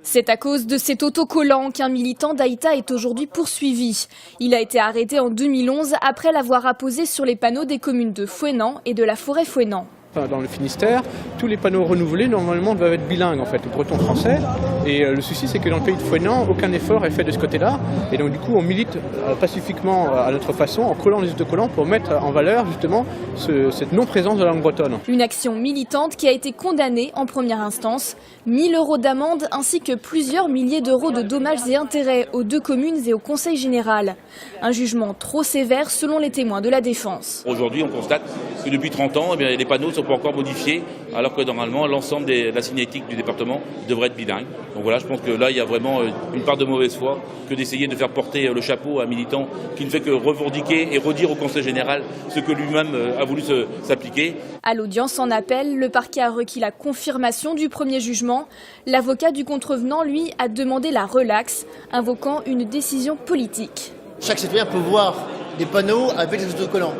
C'est à cause de cet autocollant qu'un militant d'Aïta est aujourd'hui poursuivi. Il a été arrêté en 2011 après l'avoir apposé sur les panneaux des communes de Fouesnant et de la Forêt-Fouesnant. Dans le Finistère, tous les panneaux renouvelés normalement doivent être bilingues en fait, breton-français. Et le souci c'est que dans le pays de Fouesnant, aucun effort est fait de ce côté-là. Et donc du coup on milite pacifiquement à notre façon en collant les autocollants pour mettre en valeur justement cette non-présence de la langue bretonne. Une action militante qui a été condamnée en première instance. 1 000 € d'amende ainsi que plusieurs milliers d'euros de dommages et intérêts aux 2 communes et au Conseil général. Un jugement trop sévère selon les témoins de la défense. Aujourd'hui on constate que depuis 30 ans, les panneaux ne sont pas encore modifiés, alors que normalement l'ensemble de la cinétique du département devrait être bilingue. Donc voilà, je pense que là il y a vraiment une part de mauvaise foi que d'essayer de faire porter le chapeau à un militant qui ne fait que revendiquer et redire au Conseil général ce que lui-même a voulu s'appliquer. À l'audience en appel, le parquet a requis la confirmation du premier jugement. L'avocat du contrevenant, lui, a demandé la relaxe, invoquant une décision politique. Chaque citoyen peut voir des panneaux avec des autocollants.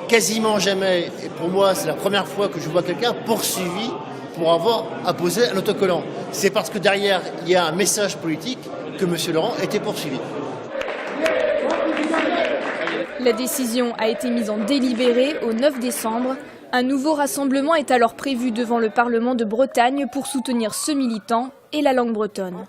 Quasiment jamais, et pour moi c'est la première fois que je vois quelqu'un poursuivi pour avoir apposé un autocollant. C'est parce que derrière il y a un message politique que M. Laurent était poursuivi. La décision a été mise en délibéré au 9 décembre. Un nouveau rassemblement est alors prévu devant le Parlement de Bretagne pour soutenir ce militant et la langue bretonne.